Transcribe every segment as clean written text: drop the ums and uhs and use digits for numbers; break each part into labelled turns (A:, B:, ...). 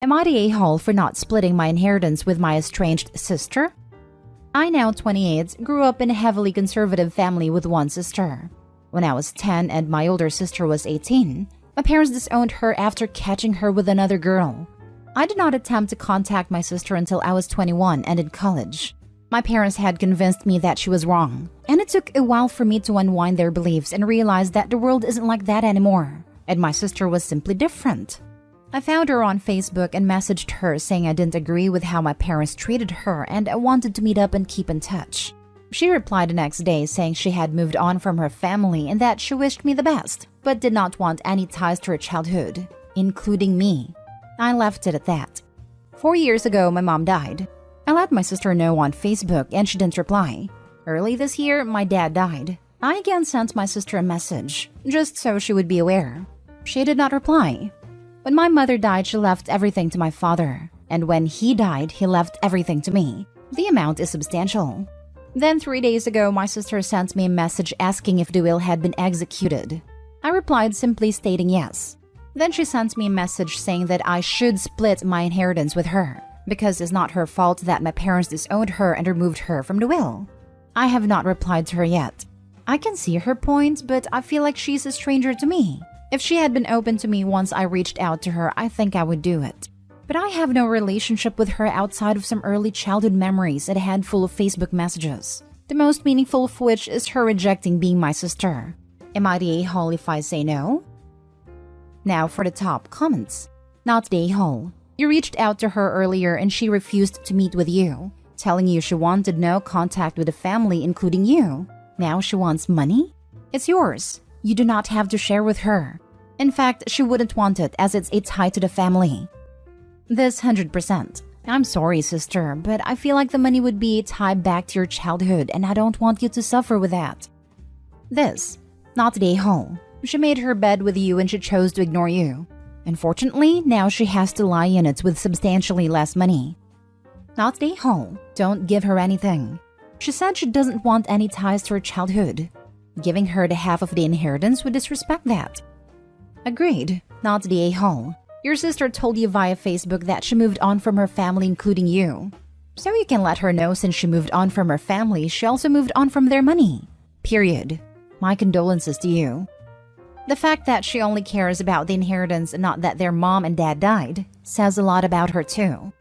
A: Am I the a-hole for not splitting my inheritance with my estranged sister? I, now 28, grew up in a heavily conservative family with one sister. When I was 10 and my older sister was 18, my parents disowned her after catching her with another girl. I did not attempt to contact my sister until I was 21 and in college. My parents had convinced me that she was wrong, and it took a while for me to unwind their beliefs and realize that the world isn't like that anymore, and my sister was simply different. I found her on Facebook and messaged her saying I didn't agree with how my parents treated her and I wanted to meet up and keep in touch. She replied the next day saying she had moved on from her family and that she wished me the best, but did not want any ties to her childhood, including me. I left it at that. 4 years ago, my mom died. I let my sister know on Facebook and she didn't reply. Early this year, my dad died. I again sent my sister a message, just so she would be aware. She did not reply. When my mother died, she left everything to my father. And when he died, he left everything to me. The amount is substantial. Then 3 days ago, my sister sent me a message asking if the will had been executed. I replied simply stating yes. Then she sent me a message saying that I should split my inheritance with her, because it's not her fault that my parents disowned her and removed her from the will. I have not replied to her yet. I can see her point, but I feel like she's a stranger to me. If she had been open to me once I reached out to her, I think I would do it. But I have no relationship with her outside of some early childhood memories and a handful of Facebook messages, the most meaningful of which is her rejecting being my sister. Am I the a-hole if I say no? Now for the top comments. Not the a-hole. You reached out to her earlier and she refused to meet with you, telling you she wanted no contact with the family, including you. Now she wants money? It's yours. You do not have to share with her. In fact, she wouldn't want it as it's a tie to the family. This 100%. I'm sorry, sister, but I feel like the money would be a tie back to your childhood and I don't want you to suffer with that. This. Not the a-hole. She made her bed with you and she chose to ignore you. Unfortunately, now she has to lie in it with substantially less money. Not the a-hole. Don't give her anything. She said she doesn't want any ties to her childhood. Giving her the half of the inheritance would disrespect that. Agreed. Not the a-hole. Your sister told you via Facebook that she moved on from her family, including you. So you can let her know since she moved on from her family, she also moved on from their money. Period. My condolences to you. The fact that she only cares about the inheritance and not that their mom and dad died says a lot about her too.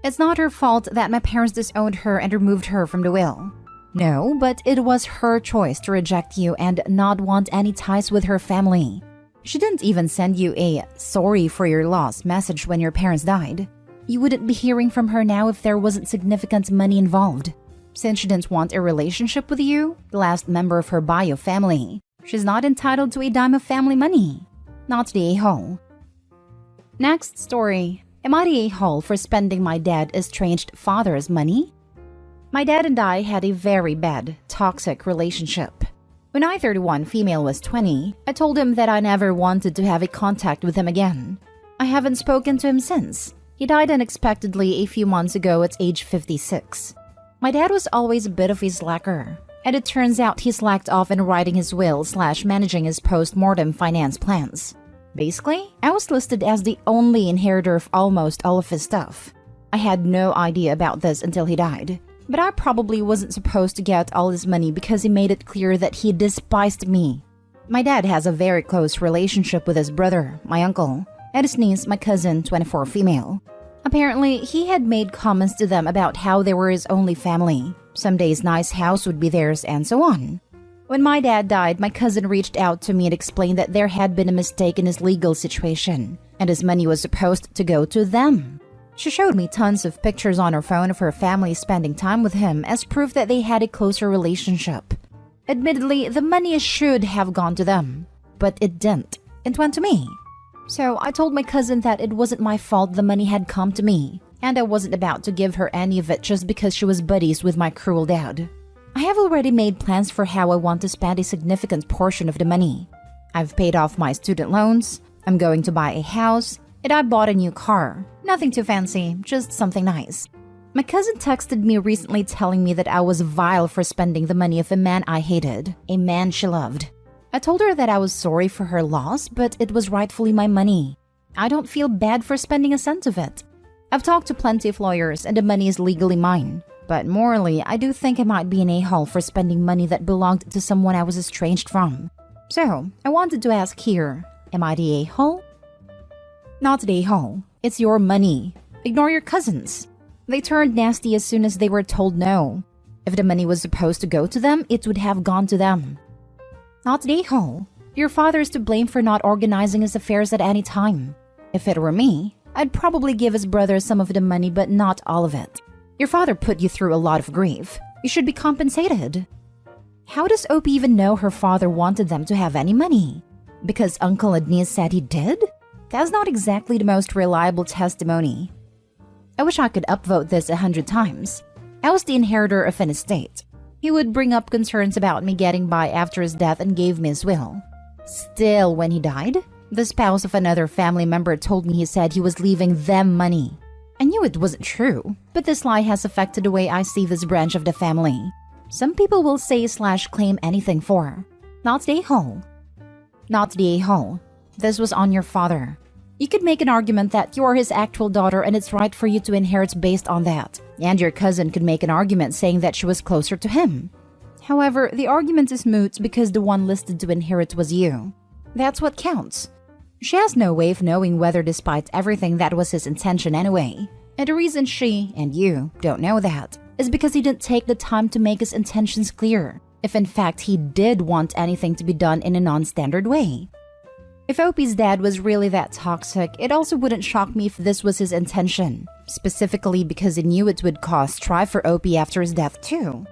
A: It's not her fault that my parents disowned her and removed her from the will. No, but it was her choice to reject you and not want any ties with her family. She didn't even send you a "sorry for your loss" message when your parents died. You wouldn't be hearing from her now if there wasn't significant money involved. Since she didn't want a relationship with you, the last member of her bio family, she's not entitled to a dime of family money. Not the a-hole. Next story. Am I the a-hole for spending my dead estranged father's money? My dad and I had a very bad, toxic relationship. When I, 31, female, was 20, I told him that I never wanted to have a contact with him again. I haven't spoken to him since. He died unexpectedly a few months ago at age 56. My dad was always a bit of a slacker, and it turns out he slacked off in writing his will / managing his post-mortem finance plans. Basically, I was listed as the only inheritor of almost all of his stuff. I had no idea about this until he died. But I probably wasn't supposed to get all his money because he made it clear that he despised me. My dad has a very close relationship with his brother, my uncle, and his niece, my cousin, 24, female. Apparently, he had made comments to them about how they were his only family. Some days nice house would be theirs and so on. When my dad died, my cousin reached out to me and explained that there had been a mistake in his legal situation, and his money was supposed to go to them. She showed me tons of pictures on her phone of her family spending time with him as proof that they had a closer relationship. Admittedly, the money should have gone to them, but it didn't. It went to me. So I told my cousin that it wasn't my fault the money had come to me, and I wasn't about to give her any of it just because she was buddies with my cruel dad. I have already made plans for how I want to spend a significant portion of the money. I've paid off my student loans, I'm going to buy a house, and I bought a new car. Nothing too fancy, just something nice. My cousin texted me recently telling me that I was vile for spending the money of a man I hated, a man she loved. I told her that I was sorry for her loss, but it was rightfully my money. I don't feel bad for spending a cent of it. I've talked to plenty of lawyers and the money is legally mine. But morally, I do think I might be an a-hole for spending money that belonged to someone I was estranged from. So, I wanted to ask here, am I the a-hole? Not the a-hole. It's your money. Ignore your cousins. They turned nasty as soon as they were told no. If the money was supposed to go to them, it would have gone to them. Not the a-hole. Your father is to blame for not organizing his affairs at any time. If it were me, I'd probably give his brother some of the money but not all of it. Your father put you through a lot of grief. You should be compensated. How does Opie even know her father wanted them to have any money? Because Uncle and niece said he did? That's not exactly the most reliable testimony. I wish I could upvote this 100 times. I was the inheritor of an estate. He would bring up concerns about me getting by after his death and gave me his will. Still, when he died, the spouse of another family member told me he said he was leaving them money. I knew it wasn't true, but this lie has affected the way I see this branch of the family. Some people will say/claim anything for. Not the a-hole. Not the a-hole. This was on your father. You could make an argument that you're his actual daughter and it's right for you to inherit based on that. And your cousin could make an argument saying that she was closer to him. However, the argument is moot because the one listed to inherit was you. That's what counts. She has no way of knowing whether despite everything that was his intention anyway. And the reason she, and you, don't know that is because he didn't take the time to make his intentions clear, if in fact he did want anything to be done in a non-standard way. If Opie's dad was really that toxic, it also wouldn't shock me if this was his intention, specifically because he knew it would cause strife for Opie after his death too.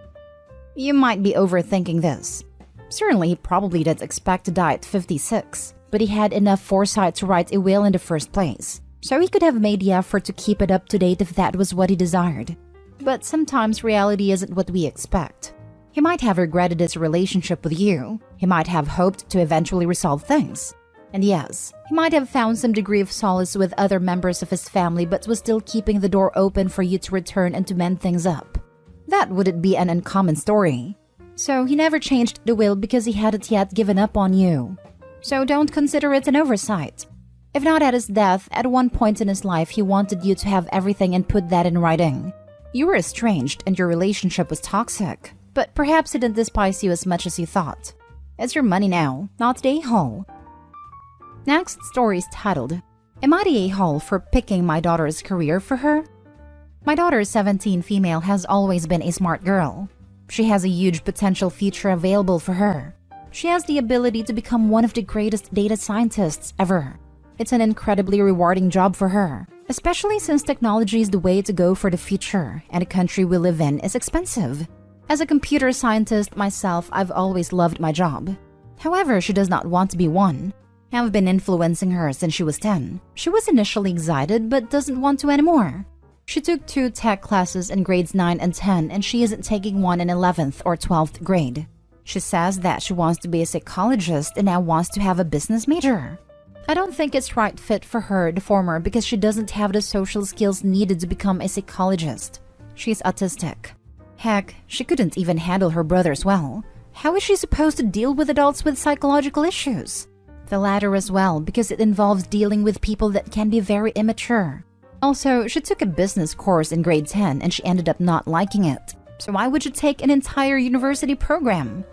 A: You might be overthinking this. Certainly he probably didn't expect to die at 56. But he had enough foresight to write a will in the first place, so he could have made the effort to keep it up to date if that was what he desired. But sometimes reality isn't what we expect. He might have regretted his relationship with you. He might have hoped to eventually resolve things. And yes, he might have found some degree of solace with other members of his family but was still keeping the door open for you to return and to mend things up. That wouldn't be an uncommon story. So he never changed the will because he hadn't yet given up on you. So don't consider it an oversight. If not at his death, at one point in his life he wanted you to have everything and put that in writing. You were estranged and your relationship was toxic, but perhaps he didn't despise you as much as you thought. It's your money now, not the a-hole. Next story is titled, Am I the a-hole for picking my daughter's career for her? My daughter, 17 female, has always been a smart girl. She has a huge potential future available for her. She has the ability to become one of the greatest data scientists ever. It's an incredibly rewarding job for her, especially since technology is the way to go for the future and the country we live in is expensive. As a computer scientist myself, I've always loved my job. However, she does not want to be one. I've been influencing her since she was 10. She was initially excited but doesn't want to anymore. She took 2 tech classes in grades 9 and 10 and she isn't taking one in 11th or 12th grade. She says that she wants to be a psychologist and now wants to have a business major. I don't think it's right fit for her, the former, because she doesn't have the social skills needed to become a psychologist. She's autistic. Heck, she couldn't even handle her brothers well. How is she supposed to deal with adults with psychological issues? The latter as well, because it involves dealing with people that can be very immature. Also, she took a business course in grade 10 and she ended up not liking it. So why would you take an entire university program?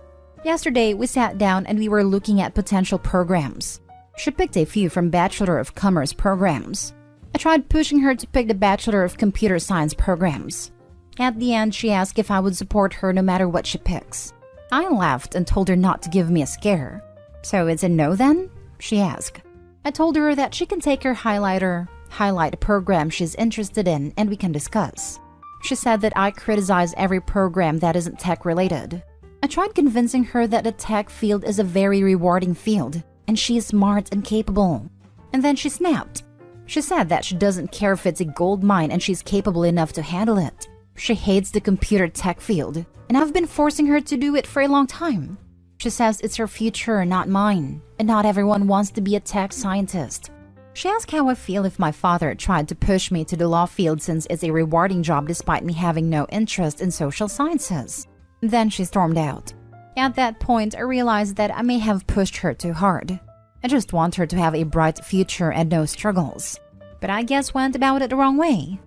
A: Yesterday, we sat down and we were looking at potential programs. She picked a few from Bachelor of Commerce programs. I tried pushing her to pick the Bachelor of Computer Science programs. At the end, she asked if I would support her no matter what she picks. I laughed and told her not to give me a scare. So it's a no then? She asked. I told her that she can take her highlight a program she's interested in and we can discuss. She said that I criticize every program that isn't tech-related. I tried convincing her that the tech field is a very rewarding field, and she is smart and capable. And then she snapped. She said that she doesn't care if it's a gold mine and she's capable enough to handle it. She hates the computer tech field, and I've been forcing her to do it for a long time. She says it's her future, not mine, and not everyone wants to be a tech scientist. She asked how I feel if my father tried to push me to the law field since it's a rewarding job despite me having no interest in social sciences. Then she stormed out. At that point, I realized that I may have pushed her too hard. I just want her to have a bright future and no struggles. But I guess went about it the wrong way.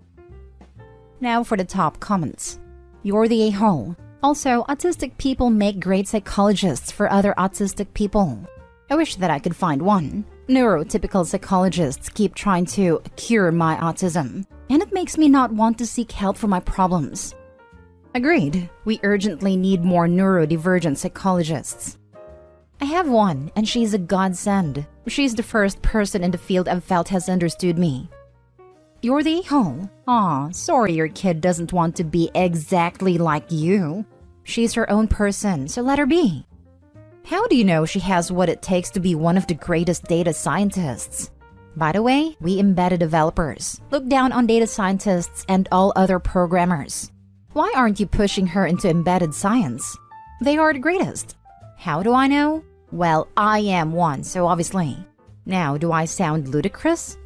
A: Now for the top comments. You're the a-hole. Also, autistic people make great psychologists for other autistic people. I wish that I could find one. Neurotypical psychologists keep trying to cure my autism, and it makes me not want to seek help for my problems. Agreed. We urgently need more neurodivergent psychologists. I have one, and she's a godsend. She's the first person in the field I've felt has understood me. You're the a-hole. Aw, sorry your kid doesn't want to be exactly like you. She's her own person, so let her be. How do you know she has what it takes to be one of the greatest data scientists? By the way, we embedded developers look down on data scientists and all other programmers. Why aren't you pushing her into embedded science? They are the greatest. How do I know? Well, I am one, so obviously. Now, do I sound ludicrous?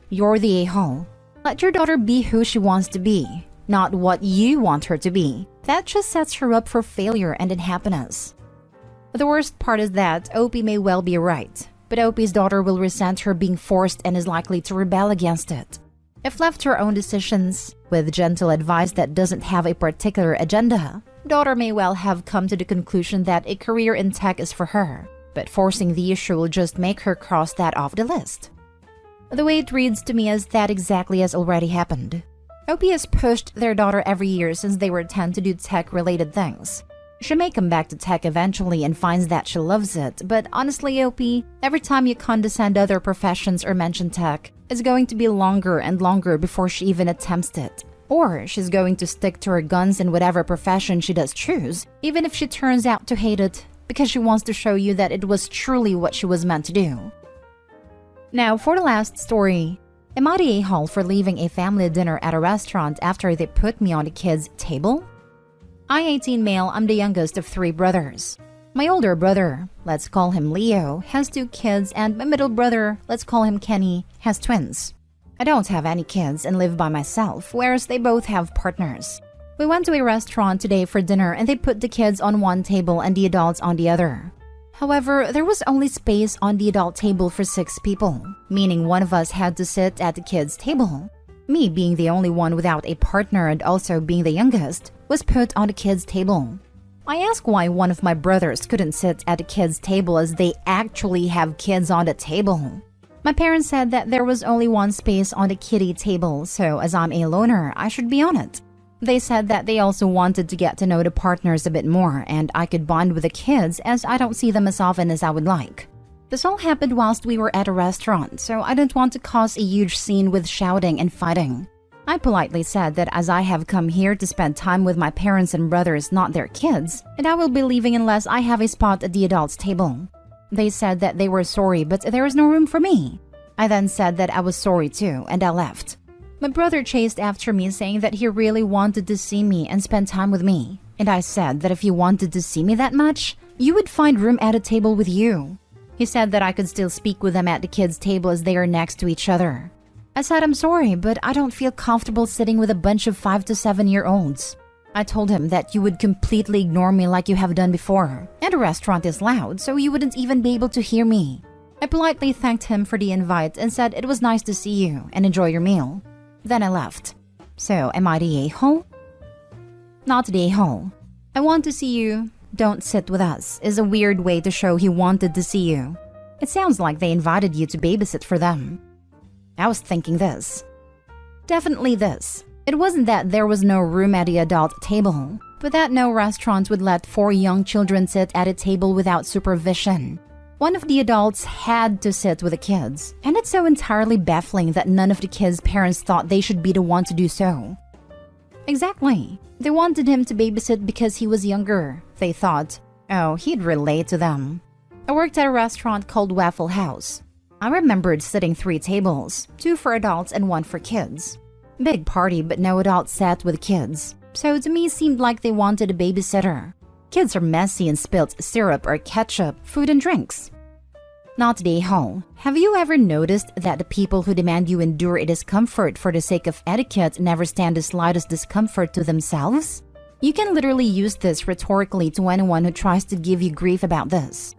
A: You're the a-hole. Let your daughter be who she wants to be, not what you want her to be. That just sets her up for failure and unhappiness. The worst part is that Opie may well be right, but Opie's daughter will resent her being forced and is likely to rebel against it. If left to her own decisions, with gentle advice that doesn't have a particular agenda, daughter may well have come to the conclusion that a career in tech is for her, but forcing the issue will just make her cross that off the list. The way it reads to me is that exactly has already happened. Opie has pushed their daughter every year since they were 10 to do tech-related things. She may come back to tech eventually and finds that she loves it, but honestly, Opie, every time you condescend other professions or mention tech, it's going to be longer and longer before she even attempts it. Or she's going to stick to her guns in whatever profession she does choose, even if she turns out to hate it, because she wants to show you that it was truly what she was meant to do. Now, for the last story. Am I the a-hole for leaving a family dinner at a restaurant after they put me on the kids' table? I'm 18 male, I'm the youngest of 3 brothers. My older brother, let's call him Leo, has 2 kids, and my middle brother, let's call him Kenny, has twins. I don't have any kids and live by myself, whereas they both have partners. We went to a restaurant today for dinner and they put the kids on one table and the adults on the other. However, there was only space on the adult table for 6 people, meaning one of us had to sit at the kids' table. Me, being the only one without a partner and also being the youngest, was put on the kids' table. I asked why one of my brothers couldn't sit at the kids' table as they actually have kids on the table. My parents said that there was only one space on the kiddie table, so as I'm a loner, I should be on it. They said that they also wanted to get to know the partners a bit more and I could bond with the kids as I don't see them as often as I would like. This all happened whilst we were at a restaurant, so I didn't want to cause a huge scene with shouting and fighting. I politely said that as I have come here to spend time with my parents and brothers, not their kids, and I will be leaving unless I have a spot at the adults' table. They said that they were sorry, but there was no room for me. I then said that I was sorry too, and I left. My brother chased after me saying that he really wanted to see me and spend time with me. And I said that if he wanted to see me that much, you would find room at a table with you. He said that I could still speak with them at the kids' table as they are next to each other. I said I'm sorry, but I don't feel comfortable sitting with a bunch of 5 to 7-year-olds. I told him that you would completely ignore me like you have done before, and the restaurant is loud, so you wouldn't even be able to hear me. I politely thanked him for the invite and said it was nice to see you and enjoy your meal. Then I left. So, am I the a-hole? Not the a-hole. I want to see you. Don't sit with us is a weird way to show he wanted to see you. It sounds like they invited you to babysit for them. I was thinking this. Definitely this. It wasn't that there was no room at the adult table, but that no restaurant would let 4 young children sit at a table without supervision. One of the adults had to sit with the kids, and it's so entirely baffling that none of the kids' parents thought they should be the one to do so. Exactly. They wanted him to babysit because he was younger. They thought, oh, he'd relate to them. I worked at a restaurant called Waffle House. I remembered sitting 3 tables, 2 for adults and 1 for kids. Big party, but no adults sat with kids. So to me, it seemed like they wanted a babysitter. Kids are messy and spilt syrup or ketchup, food and drinks. Not the a-hole. Have you ever noticed that the people who demand you endure a discomfort for the sake of etiquette never stand the slightest discomfort to themselves? You can literally use this rhetorically to anyone who tries to give you grief about this.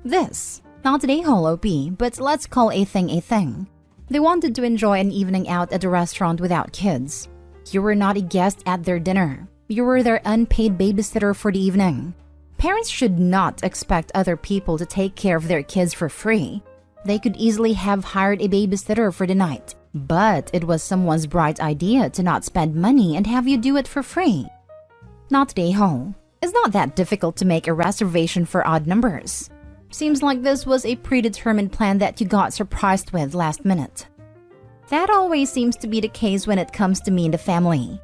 A: This. Not a whole OP, but let's call a thing a thing. They wanted to enjoy an evening out at a restaurant without kids. You were not a guest at their dinner. You were their unpaid babysitter for the evening. Parents should not expect other people to take care of their kids for free. They could easily have hired a babysitter for the night, but it was someone's bright idea to not spend money and have you do it for free. Not a whole. It's not that difficult to make a reservation for odd numbers. Seems like this was a predetermined plan that you got surprised with last minute. That always seems to be the case when it comes to me and the family.